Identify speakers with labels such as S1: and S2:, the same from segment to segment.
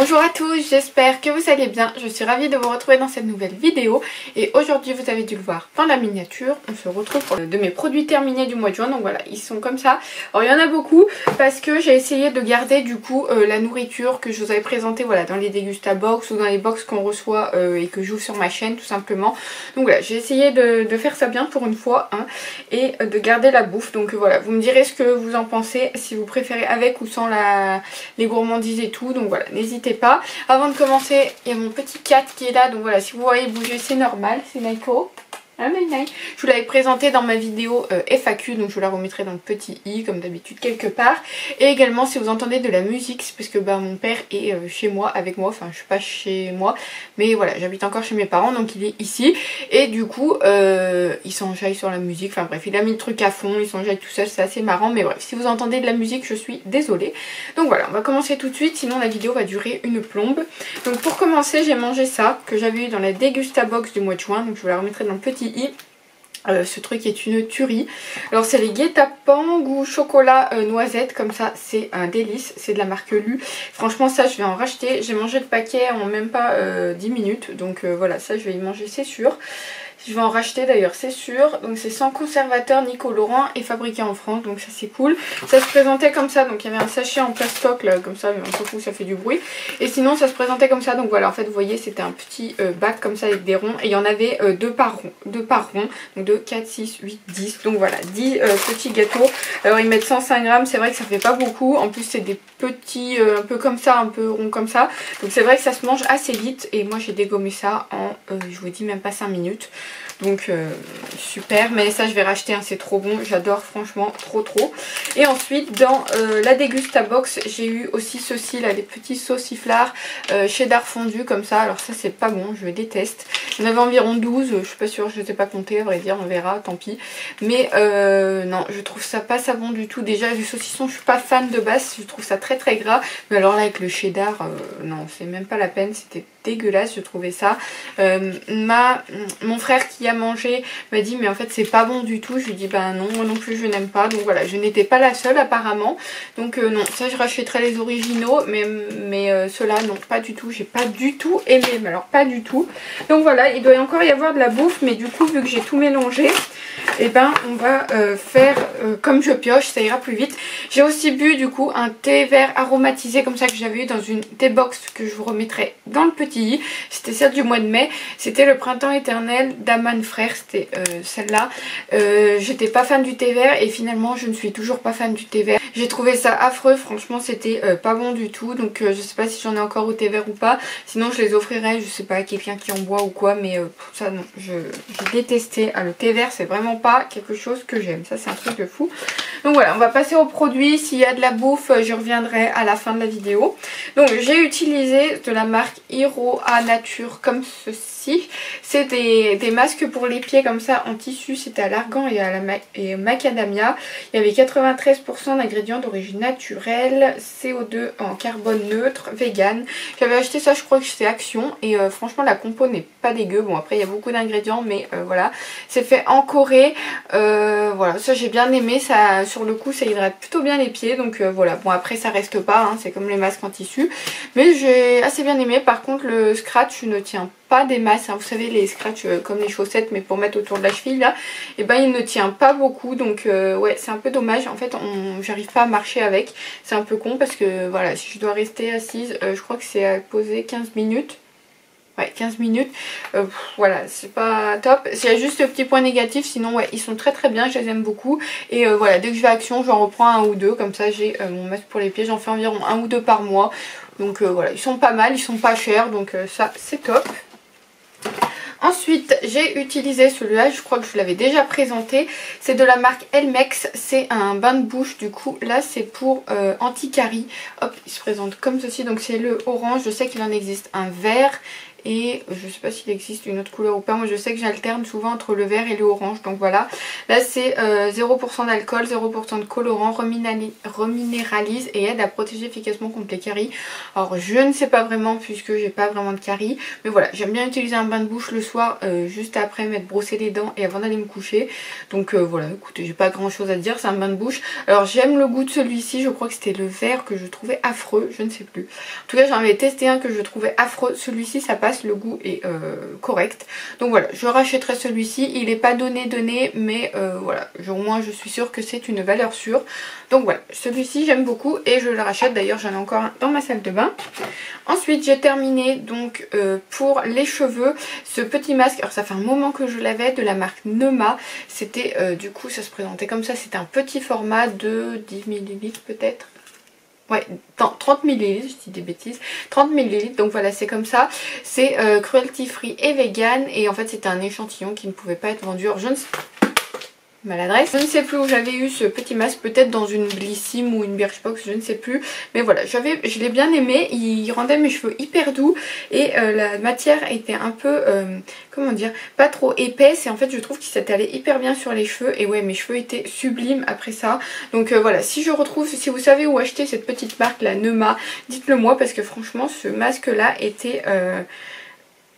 S1: Bonjour à tous, j'espère que vous allez bien. Je suis ravie de vous retrouver dans cette nouvelle vidéo. Et aujourd'hui, vous avez dû le voir dans la miniature, on se retrouve pour de mes produits terminés du mois de juin. Donc voilà, ils sont comme ça. Alors il y en a beaucoup parce que j'ai essayé de garder du coup la nourriture que je vous avais présentée voilà, dans les Dégustabox ou dans les box qu'on reçoit et que j'ouvre sur ma chaîne tout simplement. Donc voilà, j'ai essayé de faire ça bien pour une fois hein, et de garder la bouffe. Donc voilà, vous me direz ce que vous en pensez, si vous préférez avec ou sans les gourmandises et tout. Donc voilà, n'hésitez pas. Avant de commencer, il y a mon petit cat qui est là. Donc voilà, si vous voyez bouger, c'est normal. C'est Naiko. Ah, je vous l'avais présenté dans ma vidéo FAQ, donc je vous la remettrai dans le petit i comme d'habitude quelque part. Et également si vous entendez de la musique, c'est parce que bah, mon père est chez moi avec moi, enfin je suis pas chez moi, mais voilà j'habite encore chez mes parents donc il est ici. Et du coup il s'enjaille sur la musique, enfin bref il a mis le truc à fond, il s'enjaille tout seul, c'est assez marrant. Mais bref, si vous entendez de la musique je suis désolée. Donc voilà, on va commencer tout de suite, sinon la vidéo va durer une plombe. Donc pour commencer j'ai mangé ça que j'avais eu dans la Dégustabox du mois de juin, donc je vous la remettrai dans le petit i. Ce truc est une tuerie. Alors c'est les guet-apens goût chocolat noisette, comme ça c'est un délice, c'est de la marque Lu. Franchement ça je vais en racheter, j'ai mangé le paquet en même pas 10 minutes, donc voilà ça je vais y manger c'est sûr. Je vais en racheter d'ailleurs c'est sûr. Donc c'est sans conservateur ni colorant et fabriqué en France, donc ça c'est cool. Ça se présentait comme ça, donc il y avait un sachet en plastoc là comme ça, mais on s'en fout, ça fait du bruit. Et sinon ça se présentait comme ça, donc voilà en fait vous voyez c'était un petit bac comme ça avec des ronds. Et il y en avait deux par rond, donc 2, 4, 6, 8, 10. Donc voilà 10 petits gâteaux. Alors ils mettent 105 grammes, c'est vrai que ça fait pas beaucoup. En plus c'est des petits un peu comme ça, un peu ronds comme ça. Donc c'est vrai que ça se mange assez vite. Et moi j'ai dégommé ça en je vous dis même pas 5 minutes. Donc super, mais ça je vais racheter, hein, c'est trop bon, j'adore franchement, trop. Et ensuite dans la Dégustabox j'ai eu aussi ceci là, des petits sauciflards cheddar fondu comme ça. Alors ça c'est pas bon, je déteste. J'en avais environ 12, je suis pas sûre, je les ai pas comptés à vrai dire, on verra, tant pis. Mais non, je trouve ça pas bon du tout. Déjà du saucisson je suis pas fan de base, je trouve ça très gras. Mais alors là avec le cheddar, non c'est même pas la peine, c'était dégueulasse je trouvais ça. Mon frère qui a mangé m'a dit mais en fait c'est pas bon du tout. Je lui dis bah non moi non plus je n'aime pas. Donc voilà, je n'étais pas la seule apparemment. Donc non, ça je rachèterai les originaux. Mais ceux-là non pas du tout. J'ai pas du tout aimé. Mais alors pas du tout. Donc voilà, il doit encore y avoir de la bouffe. Mais du coup vu que j'ai tout mélangé, et ben on va faire comme je pioche, ça ira plus vite. J'ai aussi bu du coup un thé vert aromatisé comme ça que j'avais eu dans une thé box que je vous remettrai dans le petit i. C'était celle du mois de mai, c'était le printemps éternel d'Aman Frères, c'était celle-là. J'étais pas fan du thé vert et finalement je ne suis toujours pas fan du thé vert. J'ai trouvé ça affreux, franchement c'était pas bon du tout. Donc je sais pas si j'en ai encore au thé vert ou pas, sinon je les offrirai, je sais pas, à quelqu'un qui en boit ou quoi. Mais ça non, j'ai détesté. Le thé vert c'est vraiment pas quelque chose que j'aime, ça c'est un truc de fou. Donc voilà, on va passer aux produits. S'il y a de la bouffe je reviendrai à la fin de la vidéo. Donc j'ai utilisé de la marque Hero A Nature comme ceci. C'est des masques pour les pieds comme ça en tissu, c'était à l'argan et macadamia. Il y avait 93% d'ingrédients d'origine naturelle, CO2 en carbone neutre, vegan. J'avais acheté ça, je crois que c'est Action, et franchement la compo n'est pas dégueu. Bon après il y a beaucoup d'ingrédients mais voilà, c'est fait en Corée. Voilà, ça j'ai bien aimé, ça sur le coup ça hydrate plutôt bien les pieds. Donc voilà, bon après ça reste pas, hein, c'est comme les masques en tissu, mais j'ai assez bien aimé. Par contre le scratch ne tient pas des masses, hein. Vous savez les scratchs comme les chaussettes mais pour mettre autour de la cheville là, et ben il ne tient pas beaucoup. Donc ouais c'est un peu dommage. En fait j'arrive pas à marcher avec, c'est un peu con parce que voilà, si je dois rester assise je crois que c'est à poser 15 minutes. Ouais 15 minutes, voilà c'est pas top. Il y a juste ce petit point négatif, sinon ouais ils sont très bien, je les aime beaucoup. Et voilà, dès que je vais à Action j'en reprends un ou deux, comme ça j'ai mon masque pour les pieds, j'en fais environ un ou deux par mois. Donc voilà, ils sont pas mal, ils sont pas chers, donc ça c'est top. Ensuite j'ai utilisé celui-là, je crois que je vous l'avais déjà présenté, c'est de la marque Elmex, c'est un bain de bouche. Du coup là c'est pour anti-carie. Hop, il se présente comme ceci, donc c'est le orange, je sais qu'il en existe un vert et je sais pas s'il existe une autre couleur ou pas. Moi je sais que j'alterne souvent entre le vert et le orange, donc voilà. Là c'est 0% d'alcool, 0% de colorant, reminéralise et aide à protéger efficacement contre les caries. Alors je ne sais pas vraiment puisque j'ai pas vraiment de caries, mais voilà, j'aime bien utiliser un bain de bouche le soir juste après m'être brossé les dents et avant d'aller me coucher. Donc voilà, écoutez, j'ai pas grand chose à dire, c'est un bain de bouche. Alors j'aime le goût de celui-ci, je crois que c'était le vert que je trouvais affreux, je ne sais plus. En tout cas j'en avais testé un que je trouvais affreux, celui-ci ça passe, le goût est correct. Donc voilà, je rachèterai celui-ci, il n'est pas donné mais voilà, au moins je suis sûre que c'est une valeur sûre. Donc voilà, celui-ci j'aime beaucoup et je le rachète, d'ailleurs j'en ai encore un dans ma salle de bain. Ensuite j'ai terminé donc pour les cheveux ce petit masque, alors ça fait un moment que je l'avais, de la marque Nema. C'était du coup ça se présentait comme ça, c'était un petit format de 10 ml peut-être. Ouais, 30 ml, je dis des bêtises, 30 ml, donc voilà c'est comme ça, c'est cruelty free et vegan, et en fait c'était un échantillon qui ne pouvait pas être vendu, alors je ne sais maladresse. Je ne sais plus où j'avais eu ce petit masque, peut-être dans une Blissim ou une Birchbox, je ne sais plus. Mais voilà, je l'ai bien aimé, il rendait mes cheveux hyper doux et la matière était un peu, comment dire, pas trop épaisse. Et en fait je trouve qu'il s'étalait hyper bien sur les cheveux et ouais, mes cheveux étaient sublimes après ça. Donc voilà, si vous savez où acheter cette petite marque, la Nema, dites-le moi parce que franchement ce masque là était...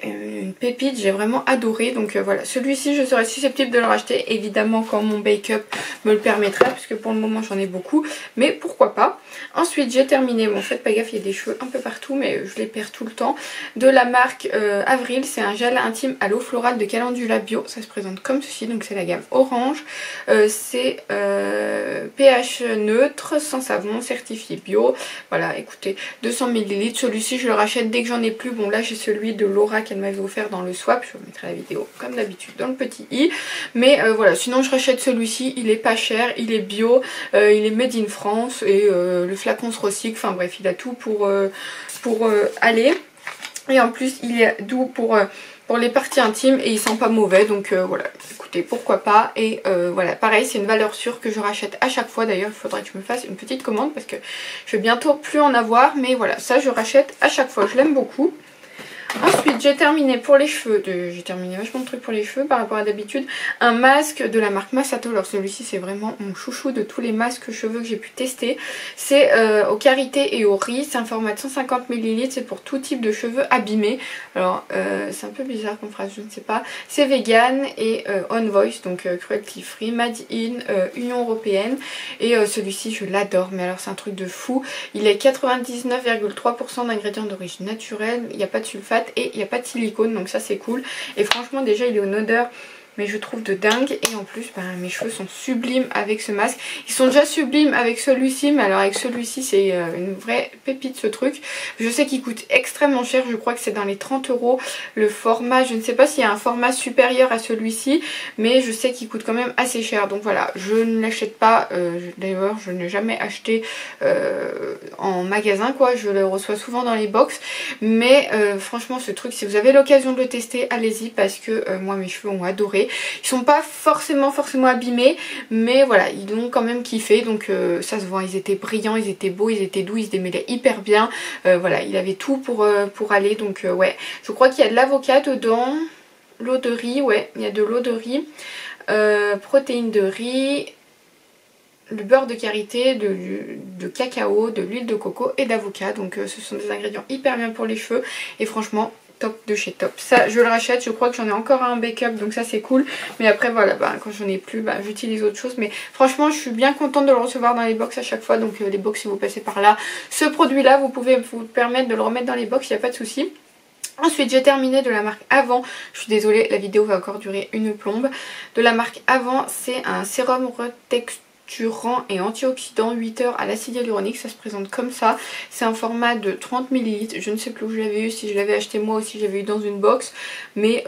S1: une pépite, j'ai vraiment adoré. Donc voilà, celui-ci je serais susceptible de le racheter évidemment quand mon make-up me le permettra, puisque pour le moment j'en ai beaucoup, mais pourquoi pas. Ensuite j'ai terminé, bon faites pas gaffe, il y a des cheveux un peu partout mais je les perds tout le temps, de la marque Avril. C'est un gel intime à l'eau florale de Calendula Bio, ça se présente comme ceci, donc c'est la gamme orange, c'est pH neutre, sans savon, certifié bio. Voilà, écoutez, 200 ml, celui-ci je le rachète dès que j'en ai plus. Bon là j'ai celui de Laura qu'elle m'avait offert dans le swap, je vous mettrai la vidéo comme d'habitude dans le petit i, mais voilà, sinon je rachète celui-ci, il est pas cher, il est bio, il est made in France et le flacon se recycle, enfin bref il a tout pour aller, et en plus il est doux pour les parties intimes et il sent pas mauvais, donc voilà, écoutez, pourquoi pas. Et voilà, pareil, c'est une valeur sûre que je rachète à chaque fois. D'ailleurs il faudrait que je me fasse une petite commande parce que je vais bientôt plus en avoir, mais voilà, ça je rachète à chaque fois, je l'aime beaucoup. Ensuite j'ai terminé pour les cheveux, j'ai terminé vachement de trucs pour les cheveux par rapport à d'habitude, un masque de la marque Masato. Alors celui-ci c'est vraiment mon chouchou de tous les masques cheveux que j'ai pu tester. C'est au karité et au riz, c'est un format de 150 ml, c'est pour tout type de cheveux abîmés. Alors c'est un peu bizarre comme phrase, je ne sais pas. C'est vegan et on voice, donc cruelty free, made in Union Européenne, et celui-ci je l'adore, mais alors c'est un truc de fou. Il est 99,3% d'ingrédients d'origine naturelle, il n'y a pas de sulfate et il n'y a pas de silicone, donc ça c'est cool. Et franchement déjà il est une odeur mais je trouve de dingue, et en plus mes cheveux sont sublimes avec ce masque. Ils sont déjà sublimes avec celui-ci, mais alors avec celui-ci c'est une vraie pépite ce truc. Je sais qu'il coûte extrêmement cher, je crois que c'est dans les 30 € le format. Je ne sais pas s'il y a un format supérieur à celui-ci, mais je sais qu'il coûte quand même assez cher, donc voilà, je ne l'achète pas. D'ailleurs je n'ai jamais acheté en magasin quoi, je le reçois souvent dans les box, mais franchement ce truc, si vous avez l'occasion de le tester, allez-y, parce que moi mes cheveux ont adoré. Ils sont pas forcément abîmés, mais voilà, ils l'ont quand même kiffé, donc ça se voit, ils étaient brillants, ils étaient beaux, ils étaient doux, ils se démêlaient hyper bien. Voilà, il avait tout pour aller, donc ouais, je crois qu'il y a de l'avocat dedans, l'eau de riz, ouais, il y a de l'eau de riz, protéines de riz, le beurre de karité, de cacao, de l'huile de coco et d'avocat, donc ce sont des ingrédients hyper bien pour les cheveux, et franchement top de chez top. Ça je le rachète, je crois que j'en ai encore un backup, donc ça c'est cool, mais après voilà, quand j'en ai plus j'utilise autre chose, mais franchement je suis bien contente de le recevoir dans les box à chaque fois. Donc les box, si vous passez par là, ce produit là vous pouvez vous permettre de le remettre dans les box, il n'y a pas de souci. Ensuite j'ai terminé de la marque Avant, je suis désolée la vidéo va encore durer une plombe, de la marque Avant, c'est un sérum retexturant et antioxydant 8 heures à l'acide hyaluronique, ça se présente comme ça. C'est un format de 30 ml, je ne sais plus où je l'avais eu, si je l'avais acheté moi ou si j'avais eu dans une box, mais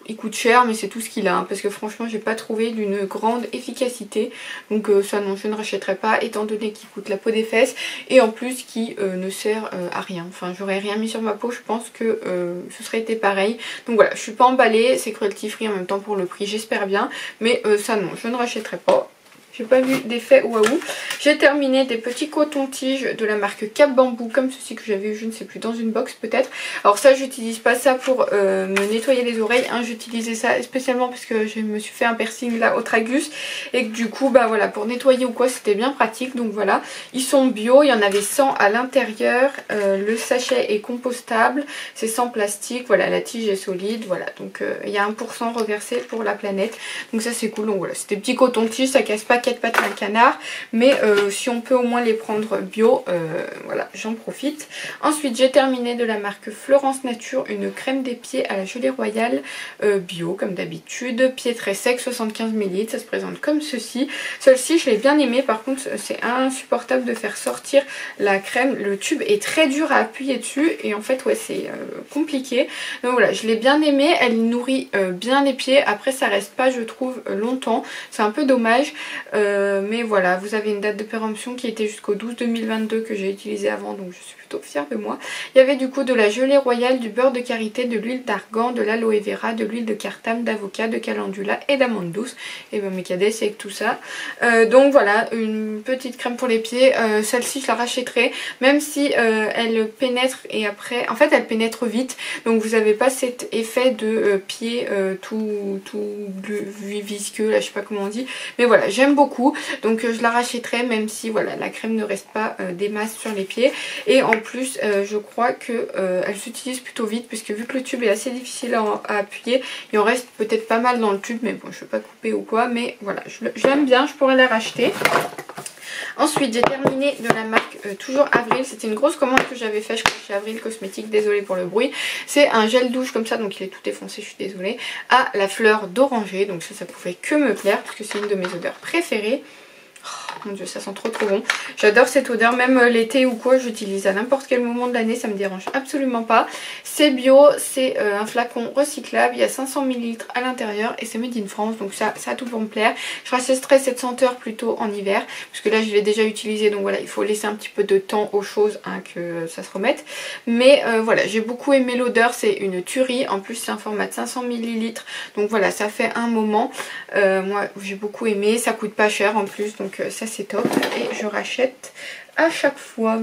S1: il coûte cher, mais c'est tout ce qu'il a, parce que franchement j'ai pas trouvé d'une grande efficacité, donc ça non, je ne rachèterai pas, étant donné qu'il coûte la peau des fesses et en plus qui ne sert à rien. Enfin j'aurais rien mis sur ma peau, je pense que ce serait été pareil. Donc voilà, je suis pas emballée, c'est cruelty free en même temps pour le prix, j'espère bien, mais ça non, je ne rachèterai pas. j'ai pas vu d'effet waouh. J'ai terminé des petits cotons-tiges de la marque Cap Bambou comme ceci que j'avais eu, je ne sais plus, dans une box peut-être. Alors ça, j'utilise pas ça pour me nettoyer les oreilles, hein. J'utilisais ça spécialement parce que je me suis fait un piercing là au tragus et que du coup bah voilà, pour nettoyer ou quoi c'était bien pratique. Donc voilà, ils sont bio, il y en avait 100 à l'intérieur, le sachet est compostable, c'est sans plastique, voilà, la tige est solide, voilà, donc il y a 1% reversé pour la planète, donc ça c'est cool. Donc voilà, c'est des petits cotons-tiges, ça casse pas 4 pattes à un canard, mais si on peut au moins les prendre bio, voilà, j'en profite. Ensuite j'ai terminé de la marque Florence Nature une crème des pieds à la gelée royale bio comme d'habitude, pied très sec, 75 ml, ça se présente comme ceci. Celle-ci je l'ai bien aimée, par contre c'est insupportable de faire sortir la crème, le tube est très dur à appuyer dessus et en fait ouais c'est compliqué. Donc voilà, je l'ai bien aimée, elle nourrit bien les pieds, après ça reste pas je trouve longtemps, c'est un peu dommage, mais voilà, vous avez une date de péremption qui était jusqu'au 12/2022 que j'ai utilisé avant, donc je suis plutôt fière de moi. Il y avait du coup de la gelée royale, du beurre de karité, de l'huile d'argan, de l'aloe vera, de l'huile de cartame, d'avocat, de calendula et d'amande douce. Et ben mes cadets c'est avec tout ça. Donc voilà, une petite crème pour les pieds. Celle-ci je la rachèterai, même si elle pénètre et après, en fait elle pénètre vite. Donc vous n'avez pas cet effet de pied tout visqueux, là je sais pas comment on dit. Mais voilà, j'aime beaucoup. Donc je la rachèterai, même si voilà, la crème ne reste pas des masses sur les pieds. Et en plus je crois que elle s'utilise plutôt vite, puisque vu que le tube est assez difficile à appuyer, il en reste peut-être pas mal dans le tube, mais bon je ne vais pas couper ou quoi, mais voilà, je l'aime bien, je pourrais la racheter. Ensuite j'ai terminé de la marque toujours Avril, c'était une grosse commande que j'avais faite chez Avril Cosmétiques, désolée pour le bruit. C'est un gel douche comme ça, donc il est tout défoncé, je suis désolée, à la fleur d'oranger, donc ça pouvait que me plaire parce que c'est une de mes odeurs préférées. Oh, mon dieu, ça sent trop bon. J'adore cette odeur, même l'été ou quoi, j'utilise à n'importe quel moment de l'année, ça me dérange absolument pas. C'est bio, c'est un flacon recyclable, il y a 500 ml à l'intérieur et c'est made in France, donc ça a tout pour me plaire. Je rachèterai cette senteur plutôt en hiver, parce que là je l'ai déjà utilisé, donc voilà, il faut laisser un petit peu de temps aux choses, hein, que ça se remette. Mais voilà, j'ai beaucoup aimé l'odeur, c'est une tuerie, en plus c'est un format de 500 ml, donc voilà, ça fait un moment. Moi j'ai beaucoup aimé, ça coûte pas cher en plus, donc ça c'est top et je rachète à chaque fois.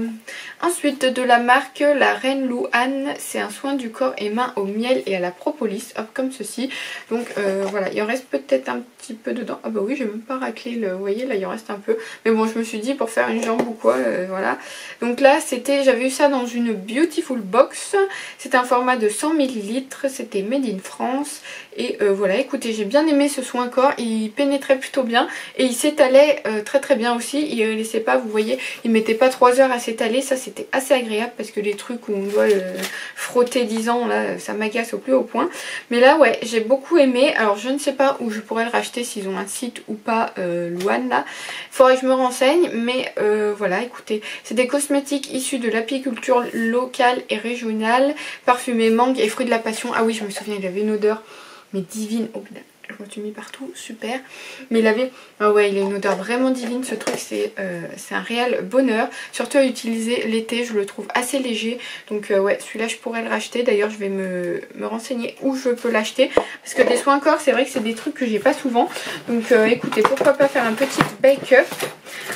S1: Ensuite de la marque la Reine Louane, c'est un soin du corps et mains au miel et à la propolis, hop, comme ceci. Donc voilà, il en reste peut-être un petit peu dedans. Ah bah oui, j'ai même pas raclé le, vous voyez là il en reste un peu, mais bon je me suis dit pour faire une jambe ou quoi, voilà. Donc là c'était, j'avais eu ça dans une Beautiful Box, c'était un format de 100 ml, c'était made in France et voilà, écoutez, j'ai bien aimé ce soin corps, il pénétrait plutôt bien et il s'étalait très bien aussi, il laissait pas, vous voyez, il mettait pas 3 heures à s'étaler, ça c'était assez agréable parce que les trucs où on doit frotter 10 ans là, ça m'agace au plus haut point. Mais là ouais, j'ai beaucoup aimé. Alors je ne sais pas où je pourrais le racheter, s'ils ont un site ou pas, Louane là, faudrait que je me renseigne, mais voilà, écoutez, c'est des cosmétiques issus de l'apiculture locale et régionale, parfumés mangue et fruits de la passion. Ah oui, je me souviens, il avait une odeur mais divine. Oh putain, je me suis mis partout, super. Mais il avait, ah ouais, il a une odeur vraiment divine ce truc, c'est un réel bonheur. Surtout à utiliser l'été, je le trouve assez léger. Donc ouais, celui-là je pourrais le racheter. D'ailleurs je vais me renseigner où je peux l'acheter. Parce que des soins corps, c'est vrai que c'est des trucs que j'ai pas souvent. Donc écoutez, pourquoi pas faire un petit bake-up.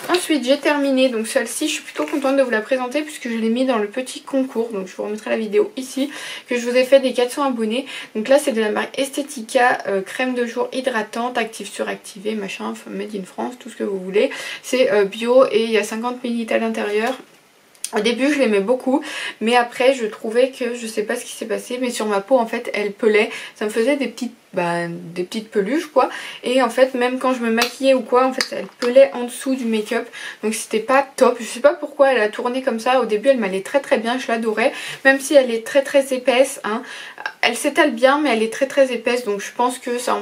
S1: Ensuite j'ai terminé, donc celle-ci je suis plutôt contente de vous la présenter puisque je l'ai mis dans le petit concours, donc je vous remettrai la vidéo ici, que je vous ai fait des 400 abonnés. Donc là c'est de la marque Estetica, crème de jour hydratante, active suractivée, machin, made in France, tout ce que vous voulez. C'est bio et il y a 50 ml à l'intérieur. Au début je l'aimais beaucoup, mais après je trouvais que, je sais pas ce qui s'est passé, mais sur ma peau en fait elle pelait, ça me faisait des petites peluches quoi, et en fait même quand je me maquillais ou quoi, en fait elle pelait en dessous du make-up, donc c'était pas top. Je sais pas pourquoi elle a tourné comme ça, au début elle m'allait très bien, je l'adorais, même si elle est très épaisse, hein. Elle s'étale bien mais elle est très épaisse, donc je pense que ça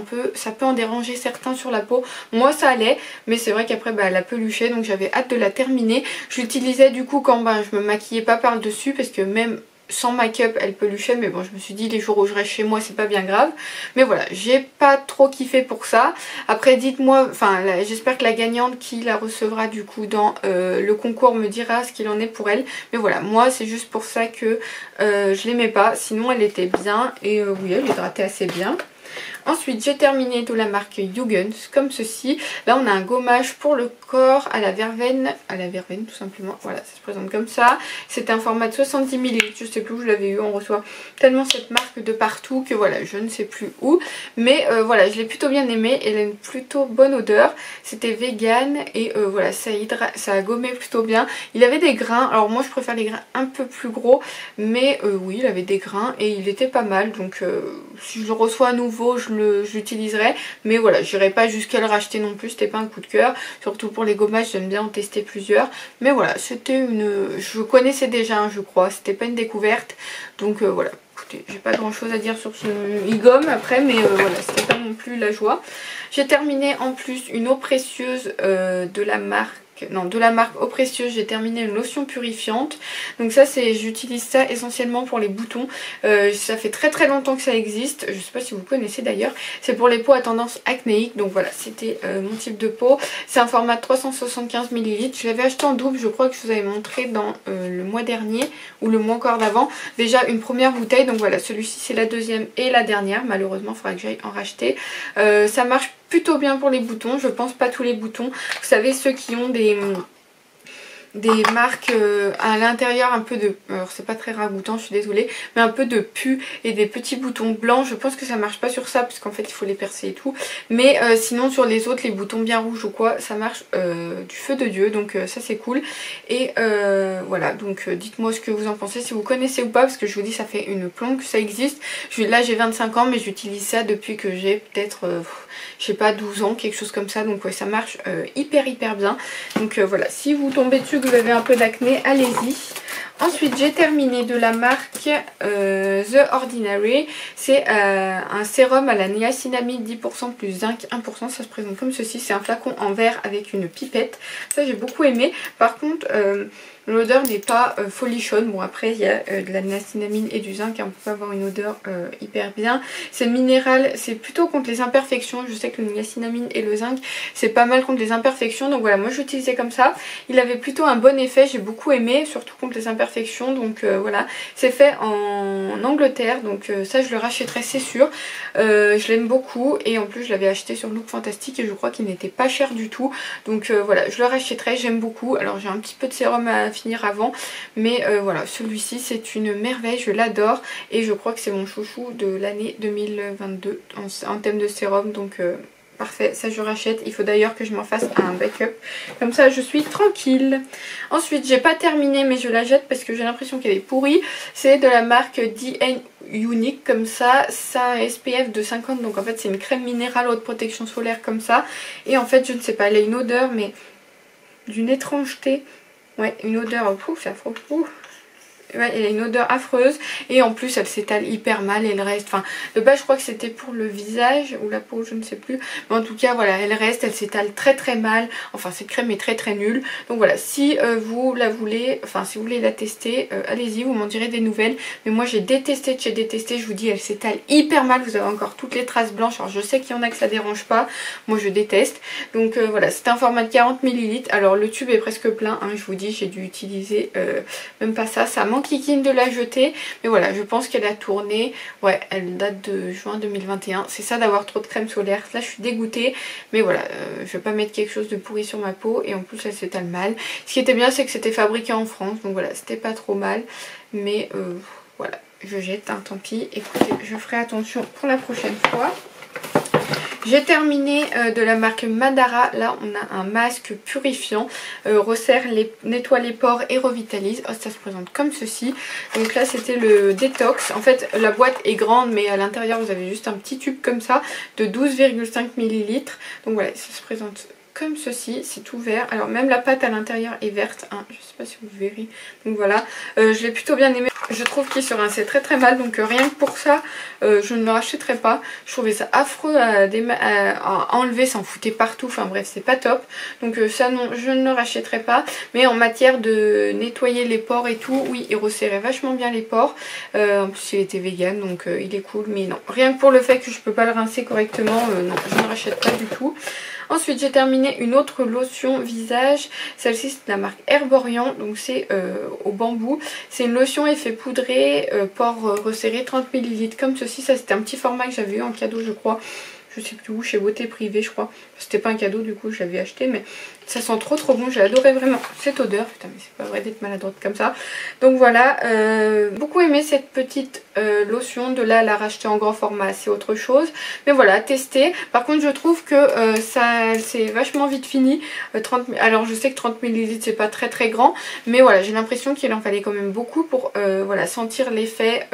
S1: peut en déranger certains sur la peau. Moi ça allait, mais c'est vrai qu'après elle a peluché, donc j'avais hâte de la terminer. Je l'utilisais du coup quand je me maquillais pas par le dessus, parce que même sans make-up elle peluchait, mais bon je me suis dit les jours où je reste chez moi c'est pas bien grave. Mais voilà, j'ai pas trop kiffé pour ça. Après dites-moi, enfin j'espère que la gagnante qui la recevra du coup dans le concours me dira ce qu'il en est pour elle. Mais voilà, moi c'est juste pour ça que je l'aimais pas, sinon elle était bien et oui elle hydratait assez bien. Ensuite j'ai terminé de la marque Jugend comme ceci. Là on a un gommage pour le corps à la verveine tout simplement. Voilà, ça se présente comme ça. C'est un format de 70 ml, je sais plus où je l'avais eu. On reçoit tellement cette marque de partout que voilà, je ne sais plus où. Mais voilà, je l'ai plutôt bien aimé. Elle a une plutôt bonne odeur. C'était vegan et voilà, ça a gommé plutôt bien. Il avait des grains, alors moi je préfère les grains un peu plus gros, mais oui, il avait des grains et il était pas mal. Donc si je le reçois à nouveau, je l'utiliserai. Mais voilà, j'irai pas jusqu'à le racheter non plus, c'était pas un coup de cœur. Surtout pour les gommages, j'aime bien en tester plusieurs. Mais voilà, c'était une... Je connaissais déjà, hein, je crois, c'était pas une découverte. Donc voilà, écoutez, j'ai pas grand chose à dire sur ce e-gomme après, mais voilà, c'était pas non plus la joie. J'ai terminé en plus une eau précieuse de la marque Eau Précieuse. J'ai terminé une lotion purifiante. Donc ça j'utilise ça essentiellement pour les boutons. Ça fait très longtemps que ça existe. Je sais pas si vous connaissez d'ailleurs. C'est pour les peaux à tendance acnéique. Donc voilà, c'était mon type de peau. C'est un format de 375 ml. Je l'avais acheté en double. Je crois que je vous avais montré dans le mois dernier ou le mois encore d'avant. Déjà une première bouteille. Donc voilà, celui-ci c'est la deuxième et la dernière. Malheureusement, il faudra que j'aille en racheter. Ça marche plutôt bien pour les boutons, je pense pas tous les boutons. Vous savez, ceux qui ont des marques à l'intérieur un peu de... Alors c'est pas très ragoûtant, je suis désolée, mais un peu de pu et des petits boutons blancs. Je pense que ça marche pas sur ça parce qu'en fait il faut les percer et tout. Mais sinon sur les autres, les boutons bien rouges ou quoi, ça marche du feu de Dieu. Donc ça c'est cool. Et voilà, donc dites-moi ce que vous en pensez, si vous connaissez ou pas, parce que je vous dis ça fait une plombe que ça existe. Là j'ai 25 ans mais j'utilise ça depuis que j'ai peut-être... je sais pas, 12 ans, quelque chose comme ça. Donc ouais, ça marche hyper bien. Donc voilà, si vous tombez dessus, que vous avez un peu d'acné, allez-y. Ensuite j'ai terminé de la marque The Ordinary. C'est un sérum à la niacinamide 10% plus zinc 1%. Ça se présente comme ceci. C'est un flacon en verre avec une pipette. Ça j'ai beaucoup aimé. Par contre... l'odeur n'est pas folichonne. Bon après il y a de la niacinamide et du zinc, hein, on peut avoir une odeur hyper bien. C'est minéral, c'est plutôt contre les imperfections. Je sais que le niacinamide et le zinc c'est pas mal contre les imperfections. Donc voilà, moi je l'utilisais comme ça. Il avait plutôt un bon effet, j'ai beaucoup aimé, surtout contre les imperfections. Donc voilà, c'est fait en Angleterre, donc ça je le rachèterai c'est sûr. Je l'aime beaucoup et en plus je l'avais acheté sur Look Fantastic et je crois qu'il n'était pas cher du tout. Donc voilà, je le rachèterai, j'aime beaucoup. Alors j'ai un petit peu de sérum à finir avant, mais voilà, celui-ci c'est une merveille, je l'adore et je crois que c'est mon chouchou de l'année 2022 en thème de sérum. Donc parfait, ça je rachète. Il faut d'ailleurs que je m'en fasse un backup, comme ça je suis tranquille. Ensuite j'ai pas terminé mais je la jette parce que j'ai l'impression qu'elle est pourrie. C'est de la marque DN Unique, comme ça. Ça a un SPF de 50, donc en fait c'est une crème minérale haute protection solaire comme ça. Et en fait je ne sais pas, elle a une odeur mais d'une étrangeté. Ouais, une odeur, c'est affreux. Ouais, elle a une odeur affreuse et en plus elle s'étale hyper mal, elle reste, enfin de base je crois que c'était pour le visage ou la peau, je ne sais plus, mais en tout cas voilà, elle reste, elle s'étale très mal, enfin cette crème est très nulle. Donc voilà, si vous la voulez, enfin si vous voulez la tester, allez-y, vous m'en direz des nouvelles. Mais moi j'ai détesté de chez détesté, je vous dis, elle s'étale hyper mal, vous avez encore toutes les traces blanches. Alors je sais qu'il y en a que ça dérange pas, moi je déteste. Donc voilà, c'est un format de 40 ml, alors le tube est presque plein, hein, je vous dis, j'ai dû utiliser même pas ça, ça manque kikine de la jeter, mais voilà, je pense qu'elle a tourné, ouais, elle date de juin 2021, c'est ça d'avoir trop de crème solaire, là je suis dégoûtée, mais voilà, je vais pas mettre quelque chose de pourri sur ma peau, et en plus elle s'étale mal. Ce qui était bien c'est que c'était fabriqué en France, donc voilà, c'était pas trop mal, mais voilà, je jette, hein, tant pis. Écoutez, je ferai attention pour la prochaine fois. J'ai terminé de la marque Madara. Là on a un masque purifiant, resserre, nettoie les pores et revitalise. Oh, ça se présente comme ceci. Donc là c'était le détox. En fait la boîte est grande mais à l'intérieur vous avez juste un petit tube comme ça de 12,5 ml. Donc voilà, ça se présente comme ceci, c'est tout vert. Alors même la pâte à l'intérieur est verte, hein. Je sais pas si vous verrez. Donc voilà, je l'ai plutôt bien aimé. Je trouve qu'il se rinçait très mal, donc rien que pour ça je ne le rachèterai pas. Je trouvais ça affreux à enlever, ça en foutait partout, enfin bref c'est pas top. Donc ça non, je ne le rachèterai pas. Mais en matière de nettoyer les pores et tout, oui, il resserrait vachement bien les pores. En plus il était vegan, donc il est cool. Mais non, rien que pour le fait que je peux pas le rincer correctement, non, je ne rachète pas du tout. Ensuite j'ai terminé terminé une autre lotion visage. Celle-ci c'est de la marque Herborian, donc c'est au bambou. C'est une lotion effet poudré, pores resserré 30 ml comme ceci. Ça c'était un petit format que j'avais eu en cadeau je crois. Je sais plus où, chez Beauté Privée je crois. C'était pas un cadeau du coup, je l'avais acheté, mais ça sent trop bon. J'ai adoré vraiment cette odeur. Putain mais c'est pas vrai d'être maladroite comme ça. Donc voilà, beaucoup aimé cette petite lotion. De là à la racheter en grand format c'est autre chose. Mais voilà, tester. Par contre je trouve que ça c'est vachement vite fini. Alors je sais que 30 ml c'est pas très grand. Mais voilà, j'ai l'impression qu'il en fallait quand même beaucoup pour voilà, sentir l'effet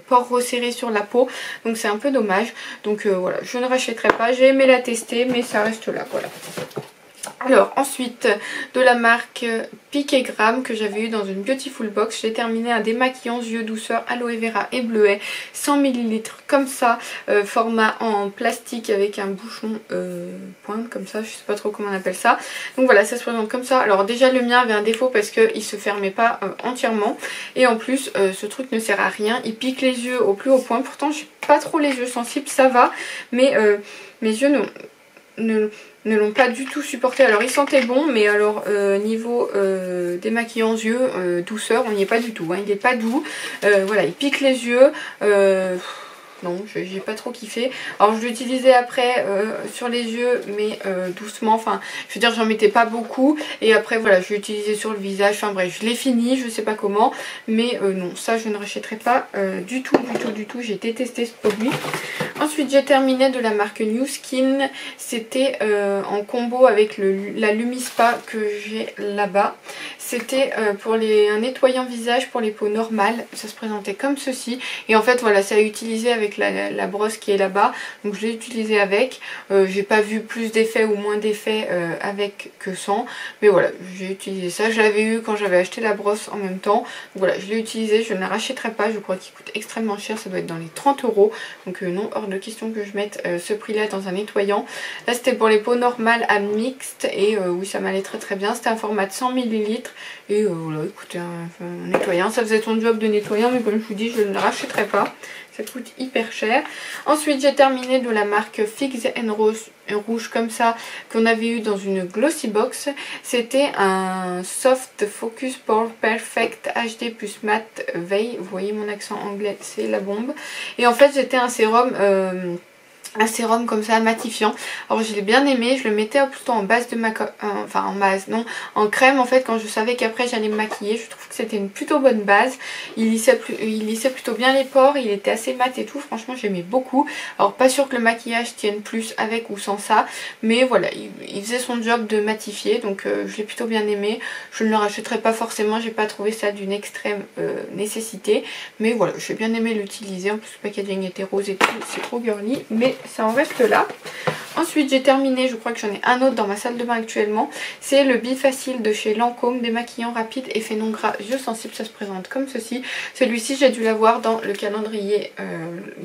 S1: pores resserrés sur la peau. Donc c'est un peu dommage. Donc voilà, je ne rachèterai pas. J'ai aimé la tester mais ça reste là, voilà. Alors ensuite de la marque Piqué Gramme que j'avais eu dans une Beautiful Box, j'ai terminé un démaquillant yeux douceur aloe vera et bleuet 100 ml comme ça, format en plastique avec un bouchon pointe comme ça, je sais pas trop comment on appelle ça. Donc voilà, ça se présente comme ça. Alors déjà le mien avait un défaut parce qu'il se fermait pas entièrement et en plus ce truc ne sert à rien, il pique les yeux au plus haut point. Pourtant j'ai pas trop les yeux sensibles, ça va, mais mes yeux ne l'ont pas du tout supporté. Alors il sentait bon, mais alors niveau démaquillant yeux, douceur, on n'y est pas du tout, hein. Il n'est pas doux, voilà, il pique les yeux, non, j'ai pas trop kiffé. Alors je l'utilisais après sur les yeux, mais doucement, enfin je veux dire j'en mettais pas beaucoup. Et après voilà, je l'ai utilisé sur le visage, enfin bref, je l'ai fini, je sais pas comment. Mais non, ça je ne rachèterai pas du tout. J'ai détesté ce produit. Ensuite j'ai terminé de la marque New Skin. C'était en combo avec la Lumispa que j'ai là-bas. C'était pour un nettoyant visage pour les peaux normales. Ça se présentait comme ceci. Et en fait voilà, ça a utilisé avec la brosse qui est là-bas. Donc je l'ai utilisé avec. J'ai pas vu plus d'effets ou moins d'effets avec que sans. Mais voilà, j'ai utilisé ça. Je l'avais eu quand j'avais acheté la brosse en même temps. Donc voilà, je l'ai utilisé. Je ne la rachèterai pas. Je crois qu'il coûte extrêmement cher. Ça doit être dans les 30 €. Donc non, hors de question que je mette ce prix-là dans un nettoyant. Là c'était pour les peaux normales à mixte. Et oui, ça m'allait très bien. C'était un format de 100 ml. Et voilà, écoutez, un nettoyant. Ça faisait son job de nettoyant. Mais comme je vous dis, je ne le rachèterai pas. Ça coûte hyper cher. Ensuite j'ai terminé de la marque Fix and Rouge comme ça, qu'on avait eu dans une Glossy Box. C'était un Soft Focus Pore Perfect HD plus Matte Veille. Vous voyez mon accent anglais, c'est la bombe. Et en fait c'était un sérum comme ça matifiant. Alors je l'ai bien aimé, je le mettais plutôt en base de en crème en fait, quand je savais qu'après j'allais me maquiller. Je trouve que c'était une plutôt bonne base. Il lissait plutôt bien les pores, il était assez mat et tout, franchement j'aimais beaucoup. Alors pas sûr que le maquillage tienne plus avec ou sans ça, mais voilà, il faisait son job de matifier, donc je l'ai plutôt bien aimé. Je ne le rachèterai pas forcément, j'ai pas trouvé ça d'une extrême nécessité, mais voilà, j'ai bien aimé l'utiliser. En plus le packaging était rose et tout, c'est trop girly, mais ça en reste là. Ensuite j'ai terminé, je crois que j'en ai un autre dans ma salle de bain actuellement. C'est le Bifacil de chez Lancôme, démaquillant rapide, effet non gras, yeux sensibles. Ça se présente comme ceci. Celui-ci j'ai dû l'avoir dans le calendrier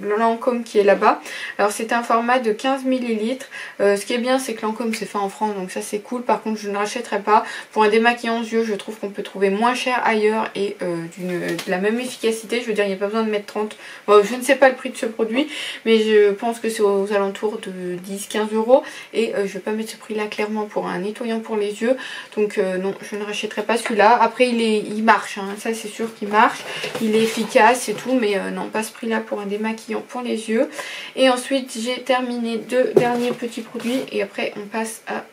S1: Lancôme qui est là-bas. Alors c'était un format de 15 ml. Ce qui est bien c'est que Lancôme c'est fait en France, donc ça c'est cool. Par contre je ne rachèterai pas. Pour un démaquillant yeux je trouve qu'on peut trouver moins cher ailleurs et de la même efficacité. Je veux dire il n'y a pas besoin de mettre 30. Bon, je ne sais pas le prix de ce produit, mais je pense que c'est aux alentours de 10-15 € et je vais pas mettre ce prix là clairement pour un nettoyant pour les yeux. Donc non, je ne rachèterai pas celui-là. Après il marche, hein, ça c'est sûr qu'il marche, il est efficace et tout, mais non, pas ce prix là pour un démaquillant pour les yeux. Et ensuite j'ai terminé deux derniers petits produits et après on passe à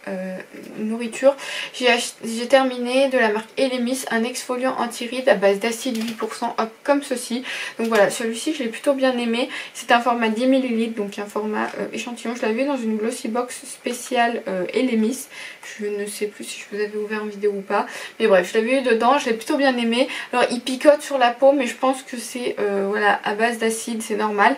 S1: nourriture. J'ai terminé de la marque Elemis un exfoliant anti-rides à base d'acide 8% hop, comme ceci. Donc voilà, celui-ci je l'ai plutôt bien aimé. C'est un format 10 ml, donc un format échantillon. Je l'avais vu dans une Glossy Box spéciale Elemis. Je ne sais plus si je vous avais ouvert une vidéo ou pas, mais bref, je l'avais eu dedans, je l'ai plutôt bien aimé. Alors il picote sur la peau, mais je pense que c'est voilà, à base d'acide, c'est normal.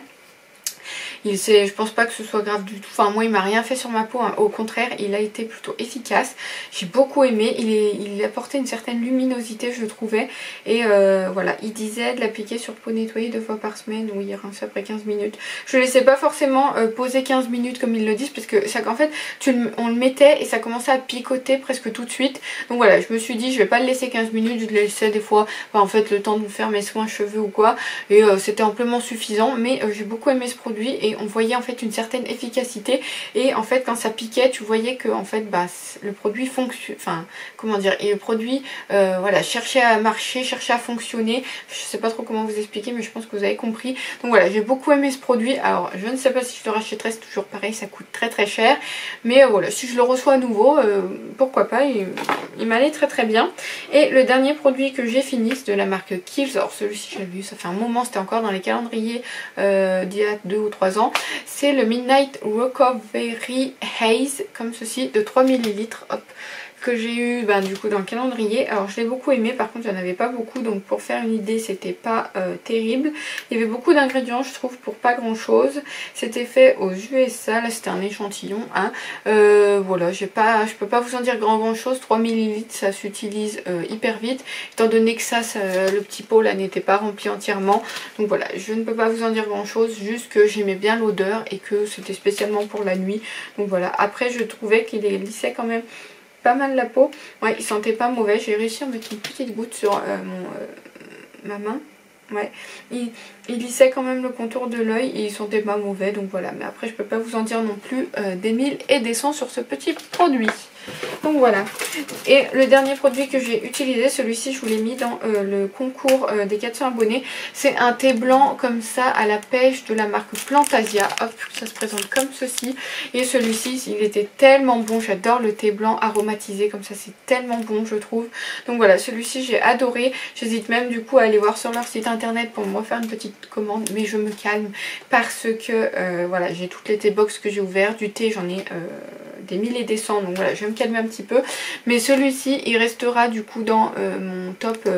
S1: Je pense pas que ce soit grave du tout. Enfin moi il m'a rien fait sur ma peau, hein. Au contraire il a été plutôt efficace. J'ai beaucoup aimé. Il apportait une certaine luminosité je trouvais. Et voilà, il disait de l'appliquer sur peau nettoyée 2 fois par semaine ou il rince après 15 minutes. Je ne laissais pas forcément poser 15 minutes comme ils le disent, parce que ça, en fait on le mettait et ça commençait à picoter presque tout de suite. Donc voilà, je me suis dit je vais pas le laisser 15 minutes, je le laissais des fois, enfin, en fait le temps de me faire mes soins cheveux ou quoi. Et c'était amplement suffisant. Mais j'ai beaucoup aimé ce produit et on voyait en fait une certaine efficacité et en fait quand ça piquait tu voyais que en fait le produit fonctionne, enfin comment dire, et le produit voilà, cherchait à marcher, cherchait à fonctionner. Je sais pas trop comment vous expliquer mais je pense que vous avez compris. Donc voilà, j'ai beaucoup aimé ce produit. Alors je ne sais pas si je le rachèterai, c'est toujours pareil, ça coûte très très cher, mais voilà, si je le reçois à nouveau, pourquoi pas, il m'allait très très bien. Et le dernier produit que j'ai fini, c'est de la marque Kiehl's. Alors celui-ci je l'ai vu, ça fait un moment, c'était encore dans les calendriers d'il y a 2 ou 3 ans. C'est le Midnight Recovery Haze, comme ceci, de 3 ml. Hop, que j'ai eu du coup dans le calendrier. Alors je l'ai beaucoup aimé, par contre il n'y en avait pas beaucoup, donc pour faire une idée c'était pas terrible. Il y avait beaucoup d'ingrédients je trouve pour pas grand chose. C'était fait aux USA, là c'était un échantillon hein. Voilà, je peux pas vous en dire grand chose. 3 ml ça s'utilise hyper vite, étant donné que le petit pot là n'était pas rempli entièrement. Donc voilà, je ne peux pas vous en dire grand chose, juste que j'aimais bien l'odeur et que c'était spécialement pour la nuit. Donc voilà, après je trouvais qu'il lissait quand même pas mal la peau. Ouais, il sentait pas mauvais. J'ai réussi à mettre une petite goutte sur ma main. Ouais, il lissait quand même le contour de l'œil et il sentait pas mauvais. Donc voilà, mais après je peux pas vous en dire non plus des mille et des cents sur ce petit produit. Donc voilà. Et le dernier produit que j'ai utilisé, celui-ci je vous l'ai mis dans le concours des 400 abonnés. C'est un thé blanc comme ça à la pêche de la marque Plantasia. Hop, ça se présente comme ceci. Et celui-ci, il était tellement bon. J'adore le thé blanc aromatisé comme ça, c'est tellement bon je trouve. Donc voilà, celui-ci j'ai adoré. J'hésite même du coup à aller voir sur leur site internet pour me refaire une petite commande. Mais je me calme parce que voilà, j'ai toutes les thé box que j'ai ouvertes. Du thé j'en ai des mille et des cents, donc voilà, je vais me calmer un petit peu. Mais celui-ci il restera du coup dans mon top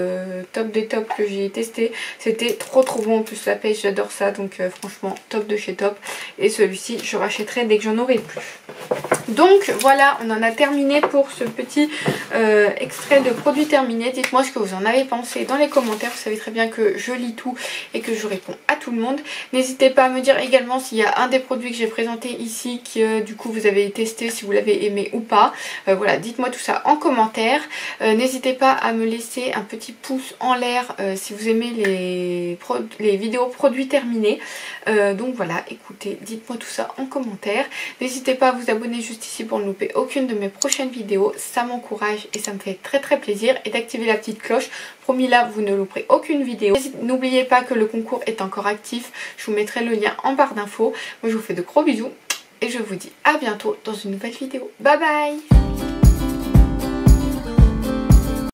S1: des tops que j'ai testé. C'était trop bon, en plus la pêche j'adore ça, donc franchement top de chez top. Et celui-ci je rachèterai dès que j'en aurai plus. Donc voilà, on en a terminé pour ce petit extrait de produits terminés. Dites-moi ce que vous en avez pensé dans les commentaires. Vous savez très bien que je lis tout et que je réponds à tout le monde. N'hésitez pas à me dire également s'il y a un des produits que j'ai présenté ici que du coup vous avez testé, si vous l'avez aimé ou pas. Voilà, dites-moi tout ça en commentaire. N'hésitez pas à me laisser un petit pouce en l'air si vous aimez les vidéos produits terminés. Donc voilà, écoutez, dites-moi tout ça en commentaire. N'hésitez pas à vous abonner juste ici pour ne louper aucune de mes prochaines vidéos. Ça m'encourage et ça me fait très très plaisir. Et d'activer la petite cloche. Promis, là vous ne louperez aucune vidéo. N'oubliez pas que le concours est encore actif. Je vous mettrai le lien en barre d'infos. Moi je vous fais de gros bisous. Et je vous dis à bientôt dans une nouvelle vidéo. Bye bye!